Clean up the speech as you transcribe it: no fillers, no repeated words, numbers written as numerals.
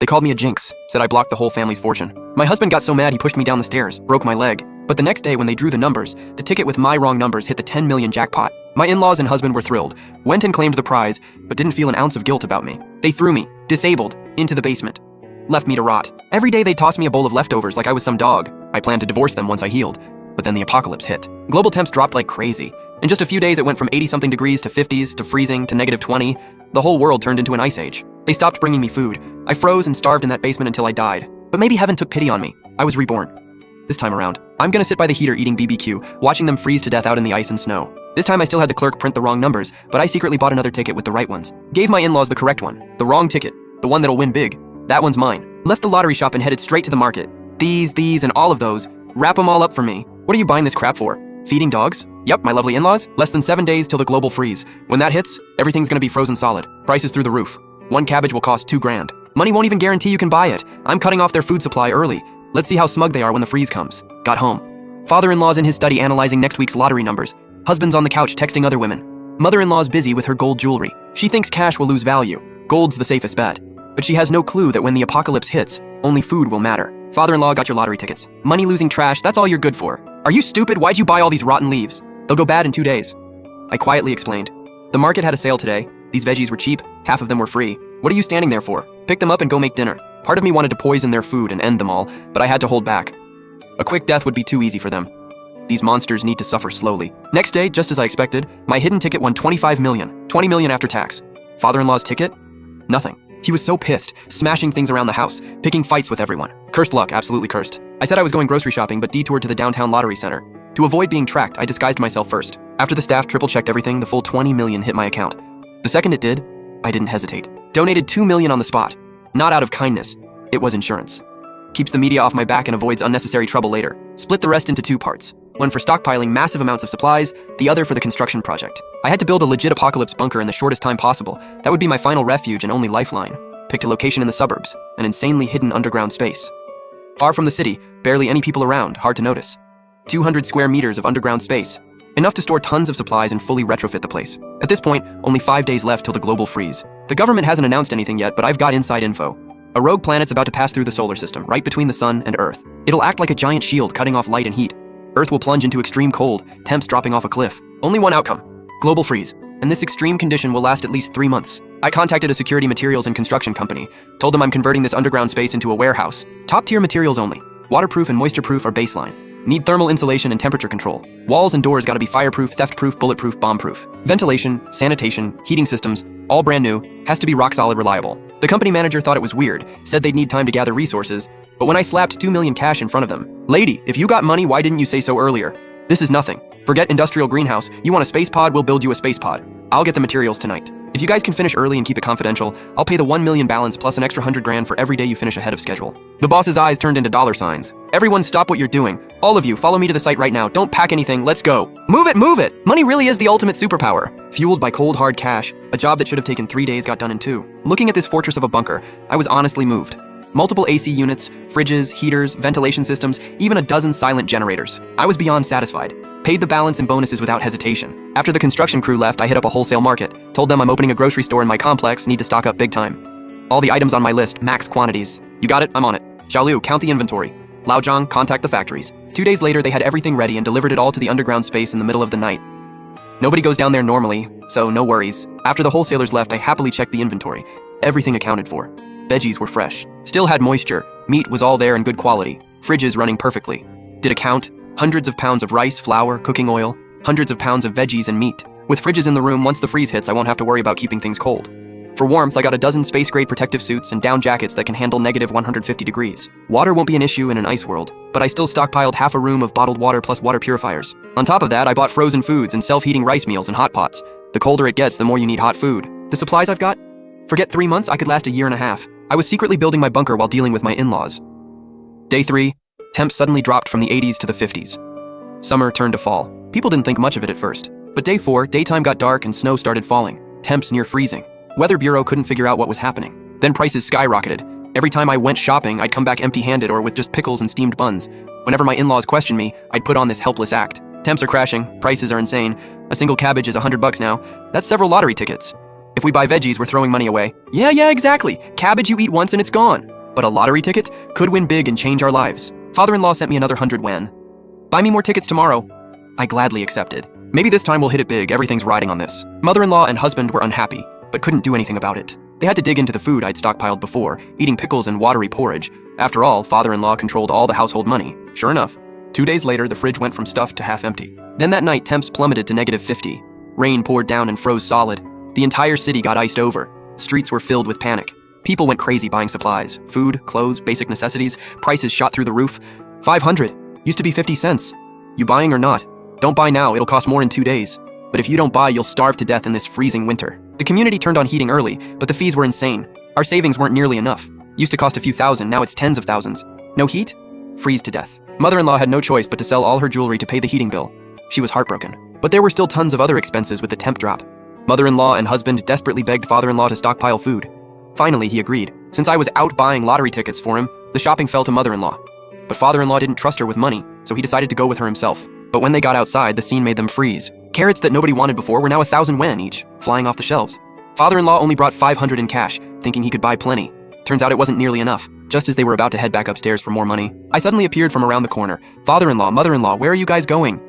They called me a jinx, said I blocked the whole family's fortune. My husband got so mad he pushed me down the stairs, broke my leg. But the next day when they drew the numbers, the ticket with my wrong numbers hit the 10 million jackpot. My in-laws and husband were thrilled, went and claimed the prize, but didn't feel an ounce of guilt about me. They threw me, disabled, into the basement. Left me to rot. Every day they tossed me a bowl of leftovers like I was some dog. I planned to divorce them once I healed. But then the apocalypse hit. Global temps dropped like crazy. In just a few days it went from 80-something degrees to 50s, to freezing, to -20. The whole world turned into an ice age. They stopped bringing me food. I froze and starved in that basement until I died. But maybe heaven took pity on me. I was reborn. This time around, I'm gonna sit by the heater eating BBQ, watching them freeze to death out in the ice and snow. This time I still had the clerk print the wrong numbers, but I secretly bought another ticket with the right ones. Gave my in-laws the correct one, the wrong ticket, the one that'll win big. That one's mine. Left the lottery shop and headed straight to the market. These, and all of those. Wrap them all up for me. What are you buying this crap for? Feeding dogs? Yep, my lovely in-laws. Less than 7 days till the global freeze. When that hits, everything's gonna be frozen solid. Prices through the roof. One cabbage will cost $2,000. Money won't even guarantee you can buy it. I'm cutting off their food supply early. Let's see how smug they are when the freeze comes. Got home. Father-in-law's in his study analyzing next week's lottery numbers. Husband's on the couch texting other women. Mother-in-law's busy with her gold jewelry. She thinks cash will lose value. Gold's the safest bet. But she has no clue that when the apocalypse hits, only food will matter. Father-in-law got your lottery tickets. Money-losing trash, that's all you're good for. Are you stupid? Why'd you buy all these rotten leaves? They'll go bad in 2 days. I quietly explained. The market had a sale today. These veggies were cheap. Half of them were free. What are you standing there for? Pick them up and go make dinner. Part of me wanted to poison their food and end them all, but I had to hold back. A quick death would be too easy for them. These monsters need to suffer slowly. Next day, just as I expected, my hidden ticket won 25 million. 20 million after tax. Father-in-law's ticket? Nothing. He was so pissed, smashing things around the house, picking fights with everyone. Cursed luck, absolutely cursed. I said I was going grocery shopping, but detoured to the downtown lottery center. To avoid being tracked, I disguised myself first. After the staff triple-checked everything, the full 20 million hit my account. The second it did, I didn't hesitate. Donated 2 million on the spot. Not out of kindness. It was insurance. Keeps the media off my back and avoids unnecessary trouble later. Split the rest into 2 parts. One for stockpiling massive amounts of supplies, the other for the construction project. I had to build a legit apocalypse bunker in the shortest time possible. That would be my final refuge and only lifeline. Picked a location in the suburbs, an insanely hidden underground space. Far from the city, barely any people around, hard to notice. 200 square meters of underground space. Enough to store tons of supplies and fully retrofit the place. At this point, only 5 days left till the global freeze. The government hasn't announced anything yet, but I've got inside info. A rogue planet's about to pass through the solar system, right between the sun and Earth. It'll act like a giant shield cutting off light and heat. Earth will plunge into extreme cold, temps dropping off a cliff. Only one outcome: global freeze. And this extreme condition will last at least 3 months. I contacted a security materials and construction company, told them I'm converting this underground space into a warehouse. Top-tier materials only. Waterproof and moisture-proof are baseline. Need thermal insulation and temperature control. Walls and doors gotta be fireproof, theft-proof, bulletproof, bomb-proof. Ventilation, sanitation, heating systems, all brand new, has to be rock-solid reliable. The company manager thought it was weird, said they'd need time to gather resources, but when I slapped 2 million cash in front of them, "Lady, if you got money, why didn't you say so earlier? This is nothing. Forget industrial greenhouse. You want a space pod, we'll build you a space pod. I'll get the materials tonight. If you guys can finish early and keep it confidential, I'll pay the 1 million balance plus an extra 100 grand for every day you finish ahead of schedule." The boss's eyes turned into dollar signs. "Everyone stop what you're doing. All of you, follow me to the site right now. Don't pack anything, let's go. Move it, move it! Money really is the ultimate superpower." Fueled by cold, hard cash, a job that should have taken 3 days got done in 2. Looking at this fortress of a bunker, I was honestly moved. Multiple AC units, fridges, heaters, ventilation systems, even a dozen silent generators. I was beyond satisfied. Paid the balance and bonuses without hesitation. After the construction crew left, I hit up a wholesale market. Told them I'm opening a grocery store in my complex, need to stock up big time. All the items on my list, max quantities. You got it? I'm on it. Xiaolu, count the inventory. Laozhang, contact the factories. 2 days later, they had everything ready and delivered it all to the underground space in the middle of the night. Nobody goes down there normally, so no worries. After the wholesalers left, I happily checked the inventory. Everything accounted for. Veggies were fresh. Still had moisture. Meat was all there in good quality. Fridges running perfectly. Did a count. Hundreds of pounds of rice, flour, cooking oil. Hundreds of pounds of veggies and meat. With fridges in the room, once the freeze hits, I won't have to worry about keeping things cold. For warmth, I got a dozen space-grade protective suits and down jackets that can handle negative 150 degrees. Water won't be an issue in an ice world, but I still stockpiled half a room of bottled water plus water purifiers. On top of that, I bought frozen foods and self-heating rice meals and hot pots. The colder it gets, the more you need hot food. The supplies I've got? Forget 3 months, I could last a year and a half. I was secretly building my bunker while dealing with my in-laws. Day 3, temps suddenly dropped from the 80s to the 50s. Summer turned to fall. People didn't think much of it at first. But day 4, daytime got dark and snow started falling. Temps near freezing. Weather Bureau couldn't figure out what was happening. Then prices skyrocketed. Every time I went shopping, I'd come back empty-handed or with just pickles and steamed buns. Whenever my in-laws questioned me, I'd put on this helpless act. Temps are crashing, prices are insane. A single cabbage is $100 now. That's several lottery tickets. If we buy veggies, we're throwing money away. Yeah, exactly. Cabbage you eat once and it's gone. But a lottery ticket could win big and change our lives. Father-in-law sent me another 100 yuan. Buy me more tickets tomorrow. I gladly accepted. Maybe this time we'll hit it big, everything's riding on this. Mother-in-law and husband were unhappy, but couldn't do anything about it. They had to dig into the food I'd stockpiled before, eating pickles and watery porridge. After all, father-in-law controlled all the household money. Sure enough, 2 days later, the fridge went from stuffed to half empty. Then that night, temps plummeted to -50. Rain poured down and froze solid. The entire city got iced over. Streets were filled with panic. People went crazy buying supplies. Food, clothes, basic necessities. Prices shot through the roof. 500. Used to be 50 cents. You buying or not? Don't buy now, it'll cost more in 2 days. But if you don't buy, you'll starve to death in this freezing winter. The community turned on heating early, but the fees were insane. Our savings weren't nearly enough. Used to cost a few thousand, now it's tens of thousands. No heat? Freeze to death. Mother-in-law had no choice but to sell all her jewelry to pay the heating bill. She was heartbroken. But there were still tons of other expenses with the temp drop. Mother-in-law and husband desperately begged father-in-law to stockpile food. Finally, he agreed. Since I was out buying lottery tickets for him, the shopping fell to mother-in-law. But father-in-law didn't trust her with money, so he decided to go with her himself. But when they got outside, the scene made them freeze. Carrots that nobody wanted before were now 1,000 yuan each, flying off the shelves. Father-in-law only brought 500 in cash, thinking he could buy plenty. Turns out it wasn't nearly enough. Just as they were about to head back upstairs for more money, I suddenly appeared from around the corner. Father-in-law, mother-in-law, where are you guys going?